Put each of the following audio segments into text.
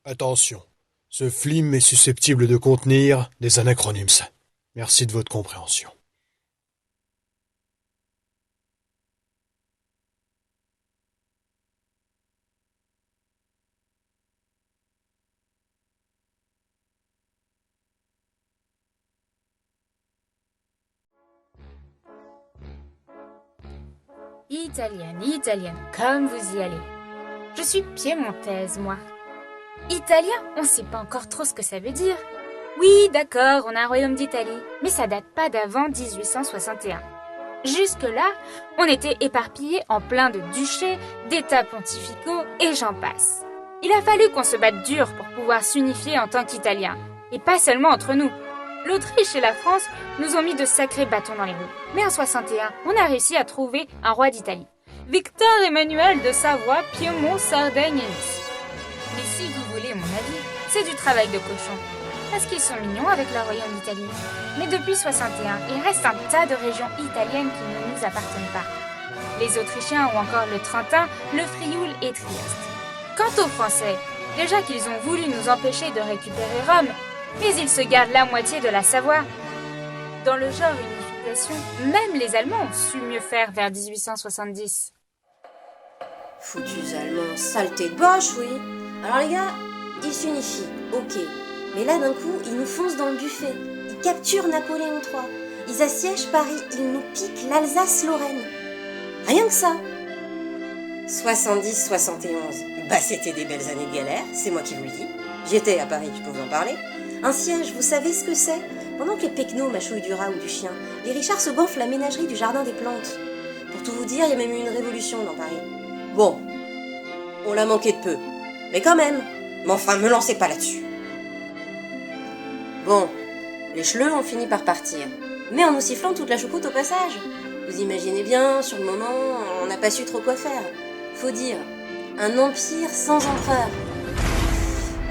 Attention, ce film est susceptible de contenir des anacronymes. Merci de votre compréhension. Italienne, comme vous y allez. Je suis piémontaise, moi. Italien, on sait pas encore trop ce que ça veut dire. Oui, d'accord, on a un royaume d'Italie, mais ça date pas d'avant 1861. Jusque-là, on était éparpillés en plein de duchés, d'états pontificaux et j'en passe. Il a fallu qu'on se batte dur pour pouvoir s'unifier en tant qu'Italiens, et pas seulement entre nous. L'Autriche et la France nous ont mis de sacrés bâtons dans les roues. Mais en 61, on a réussi à trouver un roi d'Italie. Victor Emmanuel de Savoie, Piémont, Sardaigne et Nice. Mais si vous voulez mon avis, c'est du travail de cochon. Parce qu'ils sont mignons avec leur royaume d'Italie. Mais depuis 61, il reste un tas de régions italiennes qui ne nous appartiennent pas. Les Autrichiens ont encore le Trentin, le Frioul et Trieste. Quant aux Français, déjà qu'ils ont voulu nous empêcher de récupérer Rome, mais ils se gardent la moitié de la Savoie. Dans le genre unification, même les Allemands ont su mieux faire vers 1870. Foutus Allemands, saleté de boche, oui. Alors les gars, ils s'unifient, ok. Mais là d'un coup, ils nous foncent dans le buffet. Ils capturent Napoléon III. Ils assiègent Paris, ils nous piquent l'Alsace-Lorraine. Rien que ça. 70-71, bah c'était des belles années de galère, c'est moi qui vous le dis. J'y étais à Paris, je peux vous en parler. Un siège, vous savez ce que c'est? Pendant que les pecnos mâchouillent du rat ou du chien, les Richards se gonflent la ménagerie du jardin des plantes. Pour tout vous dire, il y a même eu une révolution dans Paris. Bon, on l'a manqué de peu. Mais quand même. Mais enfin, me lancez pas là-dessus. Bon, les cheleux ont fini par partir. Mais en nous sifflant toute la choucroute au passage. Vous imaginez bien, sur le moment, on n'a pas su trop quoi faire. Faut dire, un empire sans empereur.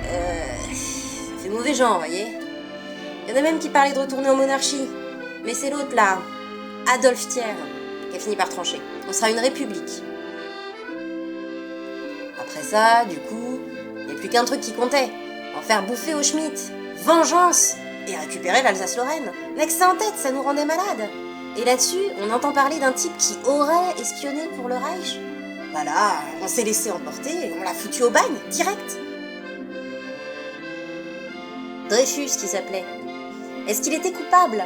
Ça fait mauvais genre, voyez. Il y en a même qui parlaient de retourner en monarchie. Mais c'est l'autre là, Adolphe Thiers, qui a fini par trancher. On sera une république. Après ça, du coup, il n'y a plus qu'un truc qui comptait. En faire bouffer au Schmitt. Vengeance. Et récupérer l'Alsace-Lorraine. Mec, ça en tête, ça nous rendait malades. Et là-dessus, on entend parler d'un type qui aurait espionné pour le Reich. Voilà, on s'est laissé emporter et on l'a foutu au bagne, direct. Dreyfus, qui s'appelait. Est-ce qu'il était coupable?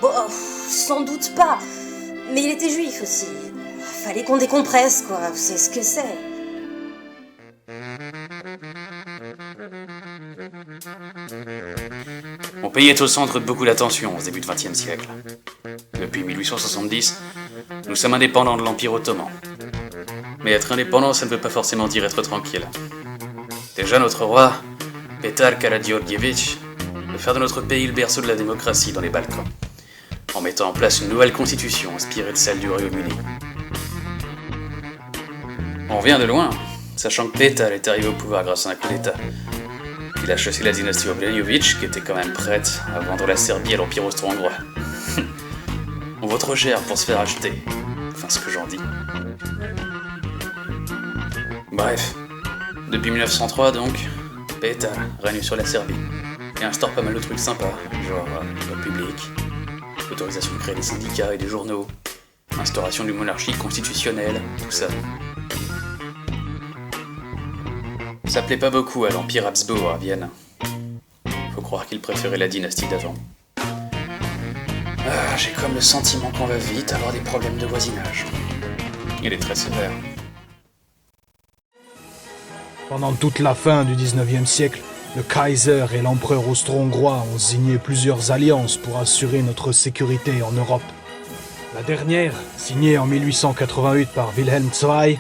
Bon, sans doute pas. Mais il était juif aussi. Fallait qu'on décompresse, quoi. Vous savez ce que c'est. Mon pays est au centre de beaucoup d'attention au début du XXe siècle. Depuis 1870, nous sommes indépendants de l'Empire ottoman. Mais être indépendant, ça ne veut pas forcément dire être tranquille. Déjà, notre roi, Petar Karadziorgievitch, veut faire de notre pays le berceau de la démocratie dans les Balkans, en mettant en place une nouvelle constitution inspirée de celle du Royaume-Uni. On vient de loin, sachant que Petar est arrivé au pouvoir grâce à un coup d'État. Il a chassé la dynastie Obrenović, qui était quand même prête à vendre la Serbie à l'Empire austro-hongrois. On vaut trop cher pour se faire acheter. Enfin, ce que j'en dis. Bref, depuis 1903 donc, Petar règne sur la Serbie et instaure pas mal de trucs sympas, genre voie publique, autorisation de créer des syndicats et des journaux, instauration d'une monarchie constitutionnelle, tout ça. Ça plaît pas beaucoup à l'Empire Habsbourg à Vienne. Faut croire qu'il préférait la dynastie d'avant. J'ai comme le sentiment qu'on va vite avoir des problèmes de voisinage. Il est très sévère. Pendant toute la fin du 19e siècle, le Kaiser et l'empereur austro-hongrois ont signé plusieurs alliances pour assurer notre sécurité en Europe. La dernière, signée en 1888 par Wilhelm II,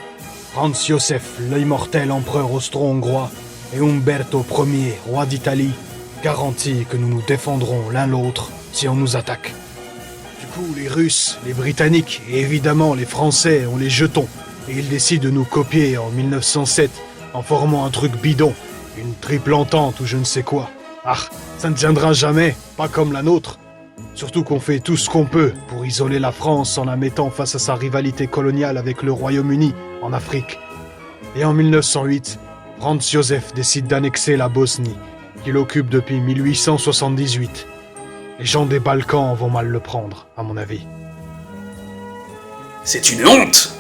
Franz Joseph, l'immortel empereur austro-hongrois, et Umberto Ier, roi d'Italie, garantit que nous nous défendrons l'un l'autre si on nous attaque. Du coup, les Russes, les Britanniques et évidemment les Français ont les jetons, et ils décident de nous copier en 1907 en formant un truc bidon, une triple entente ou je ne sais quoi. Ah, ça ne tiendra jamais, pas comme la nôtre. Surtout qu'on fait tout ce qu'on peut pour isoler la France en la mettant face à sa rivalité coloniale avec le Royaume-Uni en Afrique. Et en 1908, Franz Josef décide d'annexer la Bosnie, qu'il occupe depuis 1878. Les gens des Balkans vont mal le prendre, à mon avis. C'est une honte!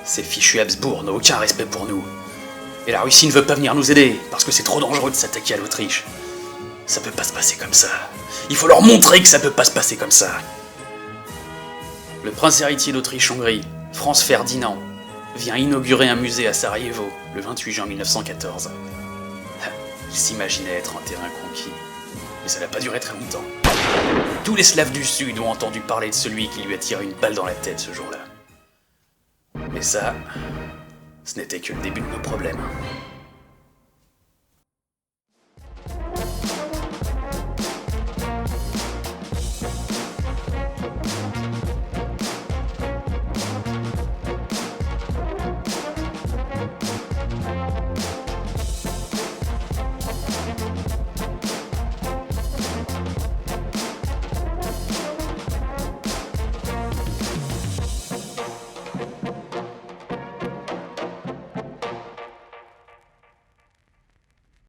Ces fichus Habsbourg n'ont aucun respect pour nous. Et la Russie ne veut pas venir nous aider, parce que c'est trop dangereux de s'attaquer à l'Autriche. Ça peut pas se passer comme ça. Il faut leur montrer que ça peut pas se passer comme ça. Le prince héritier d'Autriche-Hongrie, Franz Ferdinand, vient inaugurer un musée à Sarajevo le 28 juin 1914. Il s'imaginait être un terrain conquis, mais ça n'a pas duré très longtemps. Tous les Slaves du Sud ont entendu parler de celui qui lui a tiré une balle dans la tête ce jour-là. Mais ça, ce n'était que le début de nos problèmes.